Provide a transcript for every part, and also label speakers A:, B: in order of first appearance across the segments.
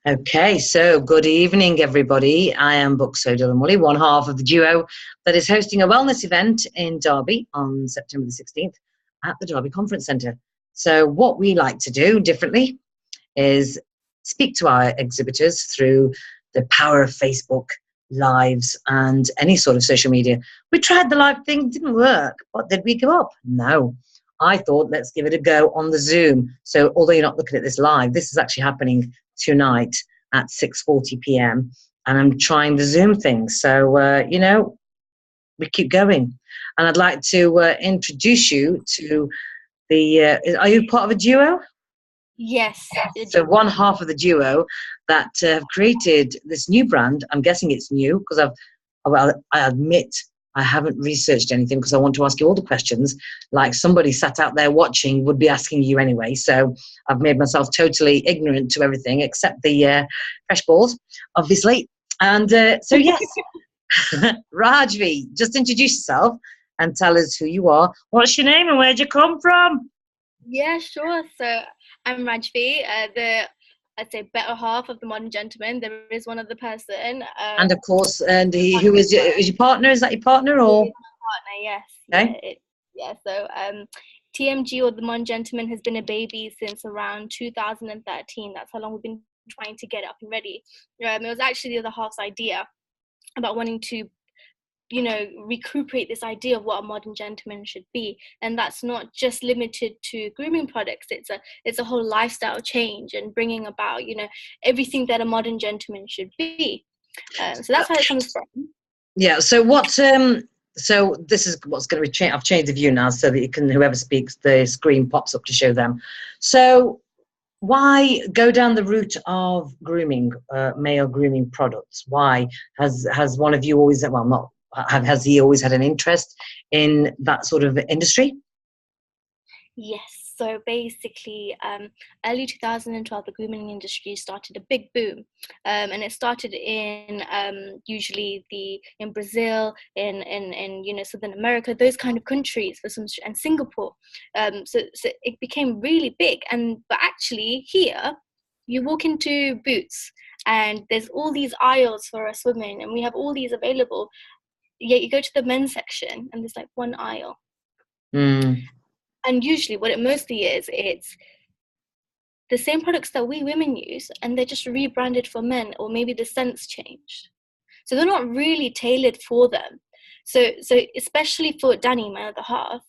A: Okay, so good evening, everybody. I am Buxo Dillamully, one half of the duo that is hosting a wellness event in Derby on September the 16th at the Derby Conference Centre. So what we like to do differently is speak to our exhibitors through the power of Facebook lives and any sort of social media. We tried the live thing, didn't work. What, did we give up? No. I thought, let's give it a go on the Zoom. So although you're not looking at this live, this is actually happening tonight at 6:40 p.m. and I'm trying the Zoom thing. So, we keep going. And I'd like to introduce you to are you part of a duo?
B: Yes.
A: So one half of the duo that have created this new brand. I'm guessing it's new because I admit I haven't researched anything because I want to ask you all the questions like somebody sat out there watching would be asking you anyway. So I've made myself totally ignorant to everything except the fresh balls, obviously. And so, yes, Rajvi, just introduce yourself and tell us who you are. What's your name and where'd you come from?
B: Yeah, sure. So I'm Rajvi, I'd say better half of the modern gentleman. There is one other person.
A: And of course, and who is your partner? Is that your partner or?
B: Partner, yes.
A: Okay.
B: So TMG, or the modern gentleman, has been a baby since around 2013. That's how long we've been trying to get it up and ready. It was actually the other half's idea about wanting to recuperate this idea of what a modern gentleman should be, and that's not just limited to grooming products. It's a whole lifestyle change and bringing about everything that a modern gentleman should be. So that's how it comes from.
A: Yeah. So what? So this is what's going to be changed. I've changed the view now so that you can, whoever speaks, the screen pops up to show them. So why go down the route of grooming, male grooming products? Why has one of you always, well, not has he always had an interest in that sort of industry?
B: Yes. So basically, early 2012, the grooming industry started a big boom, and it started in usually in Brazil, in Southern America, those kind of countries, and Singapore. So it became really big, but actually here, you walk into Boots, and there's all these aisles for us women, and we have all these available. Yet you go to the men's section, and there's like one aisle.
A: Mm.
B: And usually what it mostly is, it's the same products that we women use, and they're just rebranded for men, or maybe the scents changed. So they're not really tailored for them. So especially for Danny, my other half,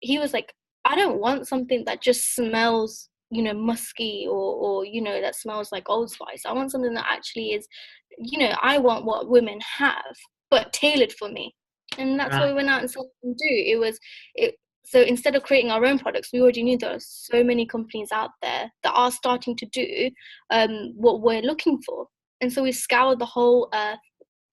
B: he was like, I don't want something that just smells, musky or that smells like Old Spice. I want something that actually is, I want what women have, but tailored for me. And that's what we went out and started to do. So instead of creating our own products, we already knew there are so many companies out there that are starting to do what we're looking for. And so we scoured the whole earth,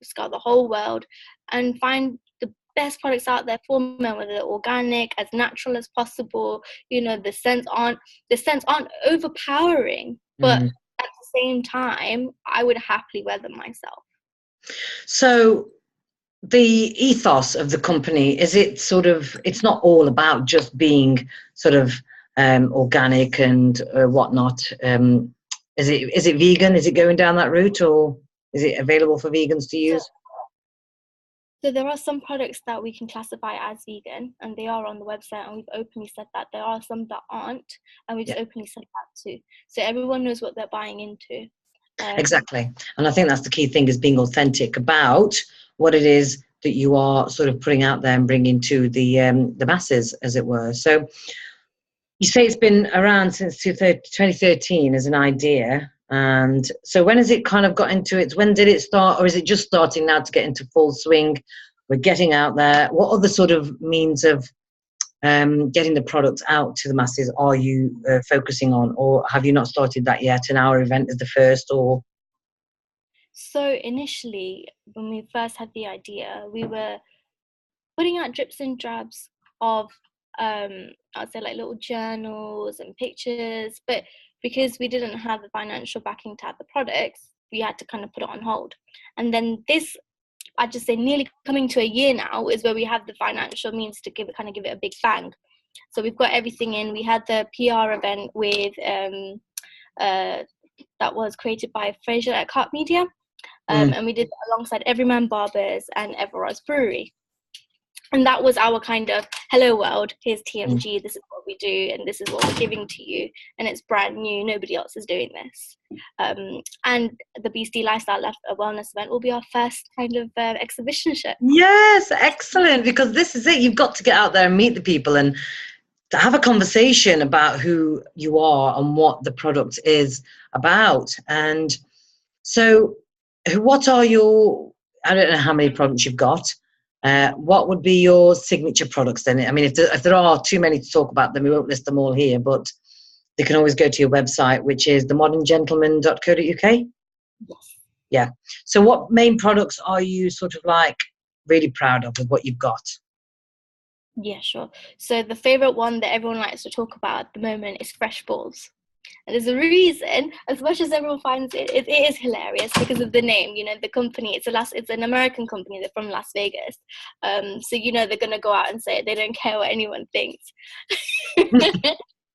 B: scout the whole world, and find the best products out there for men, whether they're organic, as natural as possible. The scents aren't overpowering, but at the same time, I would happily wear them myself.
A: So the ethos of the company, is it sort of, it's not all about just being sort of organic and whatnot. Is it vegan? Is it going down that route, or is it available for vegans to use?
B: So there are some products that we can classify as vegan, and they are on the website, and we've openly said that. There are some that aren't, and we've openly said that too. So everyone knows what they're buying into.
A: Exactly. And I think that's the key thing, is being authentic about what it is that you are sort of putting out there and bringing to the masses, as it were. So you say it's been around since 2013 as an idea. And so when has it kind of got into it? When did it start, or is it just starting now to get into full swing? We're getting out there. What other sort of means of getting the products out to the masses are you focusing on, or have you not started that yet and our event is the first? Or
B: so initially, when we first had the idea, we were putting out drips and drabs of I'd say like little journals and pictures, but because we didn't have the financial backing to have the products, we had to kind of put it on hold. And then this, I'd just say nearly coming to a year now, is where we have the financial means to give it a big bang. So we've got everything in. We had the PR event with that was created by Fraser at Cart Media.
A: Mm.
B: And we did that alongside Everyman Barbers and Everard's Brewery. And that was our kind of, hello world, here's TMG, this is what we do, and this is what we're giving to you. And it's brand new, nobody else is doing this. And the Beastie Lifestyle Wellness event will be our first kind of exhibition show.
A: Yes, excellent, because this is it. You've got to get out there and meet the people and to have a conversation about who you are and what the product is about. And so what are your, I don't know how many products you've got. What would be your signature products then? I mean, if there are too many to talk about, then we won't list them all here, but they can always go to your website, which is themoderngentleman.co.uk.
B: Yes.
A: Yeah. So what main products are you sort of like really proud of what you've got?
B: Yeah, sure. So the favorite one that everyone likes to talk about at the moment is fresh balls. And there's a reason, as much as everyone finds it is hilarious because of the name. You know, the company, it's an American company. They're from Las Vegas. So, you know, they're going to go out and say it. They don't care what anyone thinks. But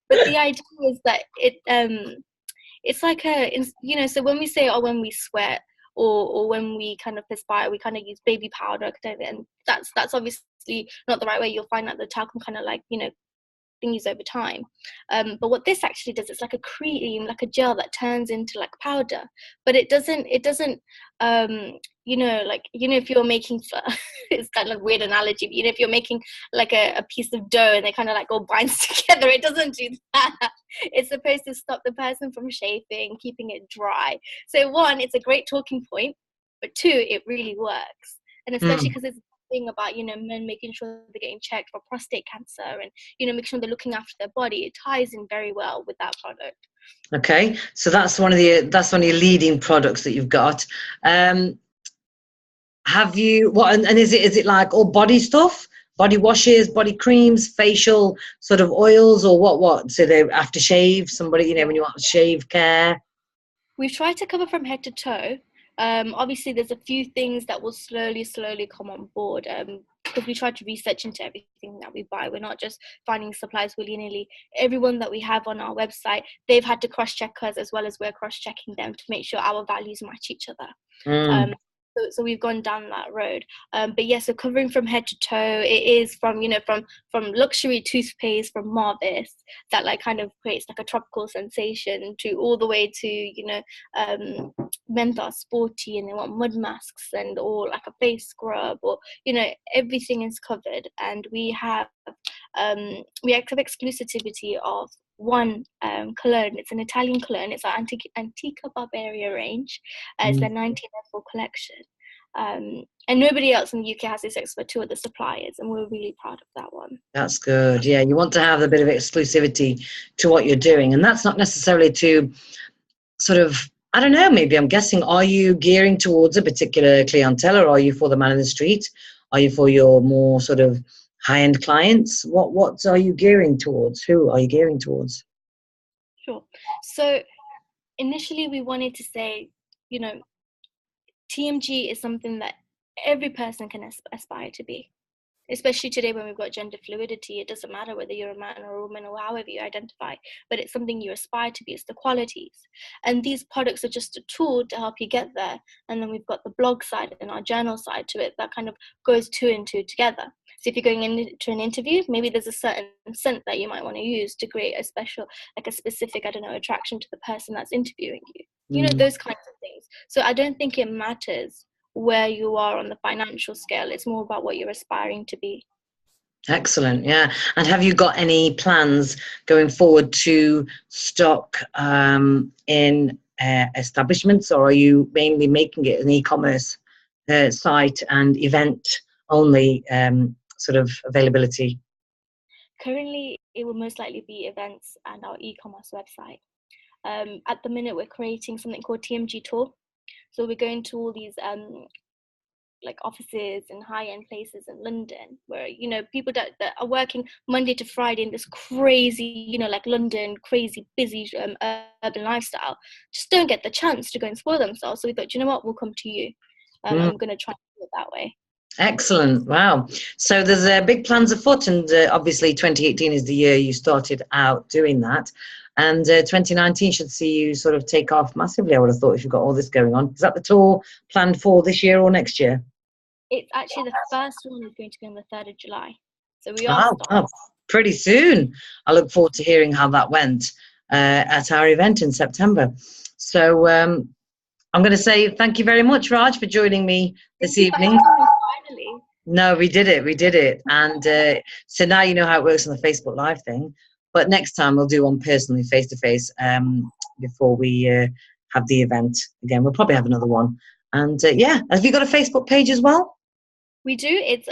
B: the idea is that it's like so when we say, when we sweat or when we kind of perspire, we kind of use baby powder, and that's obviously not the right way. You'll find that the talcum kind of like, thingies over time, but what this actually does, it's like a cream, like a gel that turns into like powder, but it doesn't if you're making it's kind of a weird analogy, but if you're making like a piece of dough and they kind of like all binds together, it doesn't do that. It's supposed to stop the person from chafing, keeping it dry. So one, it's a great talking point, but two, it really works. And especially because it's thing about men making sure they're getting checked for prostate cancer and making sure they're looking after their body, it ties in very well with that product.
A: Okay, so that's one of your leading products that you've got. Have you and is it like all body stuff, body washes, body creams, facial sort of oils, or what so they aftershave, somebody when you want shave care?
B: We've tried to cover from head to toe. Obviously there's a few things that will slowly come on board, because we try to research into everything that we buy. We're not just finding supplies willy-nilly. Everyone that we have on our website, they've had to cross-check us as well as we're cross-checking them to make sure our values match each other. So we've gone down that road. But yeah, so covering from head to toe, it is from luxury toothpaste from Marvis that like kind of creates like a tropical sensation, to all the way to menthol sporty, and they want mud masks and or like a face scrub, or everything is covered. And we have exclusivity of one cologne. It's an Italian cologne. It's our Antica Barbaria range. It's the 1904 collection. And nobody else in the UK has this except two of the suppliers, and we're really proud of that one.
A: That's good. Yeah, you want to have a bit of exclusivity to what you're doing, and that's not necessarily to sort of, I don't know, maybe I'm guessing, are you gearing towards a particular clientele, or are you for the man in the street? Are you for your more sort of high-end clients? What are you gearing towards? Who are you gearing towards?
B: Sure. So initially we wanted to say, TMG is something that every person can aspire to be. Especially today when we've got gender fluidity, it doesn't matter whether you're a man or a woman or however you identify, but it's something you aspire to be. It's the qualities. And these products are just a tool to help you get there. And then we've got the blog side and our journal side to it that kind of goes two and two together. So if you're going into an interview, maybe there's a certain scent that you might want to use to create a special, like a specific, attraction to the person that's interviewing you. Those kinds of things. So I don't think it matters where you are on the financial scale. It's more about what you're aspiring to be.
A: Excellent. Yeah. And have you got any plans going forward to stock in establishments, or are you mainly making it an e-commerce site and event only sort of availability?
B: Currently it will most likely be events and our e-commerce website. At the minute we're creating something called TMG Tour. So we're going to all these like offices and high-end places in London where people that are working Monday to Friday in this crazy like London crazy busy urban lifestyle just don't get the chance to go and spoil themselves. So we thought, what, we'll come to you. I'm going to try and do it that way.
A: Excellent. Wow. So there's big plans afoot, and obviously 2018 is the year you started out doing that. And 2019 should see you sort of take off massively, I would have thought, if you've got all this going on. Is that the tour planned for this year or next year?
B: It's actually the first one is going to be on the 3rd of July. So we are
A: Oh,
B: starting.
A: pretty soon. I look forward to hearing how that went at our event in September. So I'm going to say thank you very much, Raj, for joining me this evening.
B: Finally.
A: No, we did it. And so now you know how it works on the Facebook Live thing. But next time we'll do one personally, face-to-face, before we have the event again. We'll probably have another one. And yeah, have you got a Facebook page as well?
B: We do. It's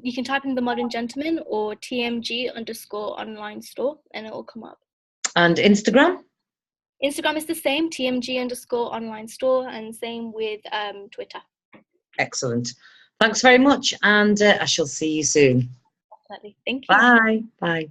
B: you can type in The Modern Gentleman or TMG_online store and it will come up.
A: And Instagram?
B: Instagram is the same, TMG_online store, and same with Twitter.
A: Excellent. Thanks very much, and I shall see you soon.
B: Definitely. Thank you.
A: Bye. Bye.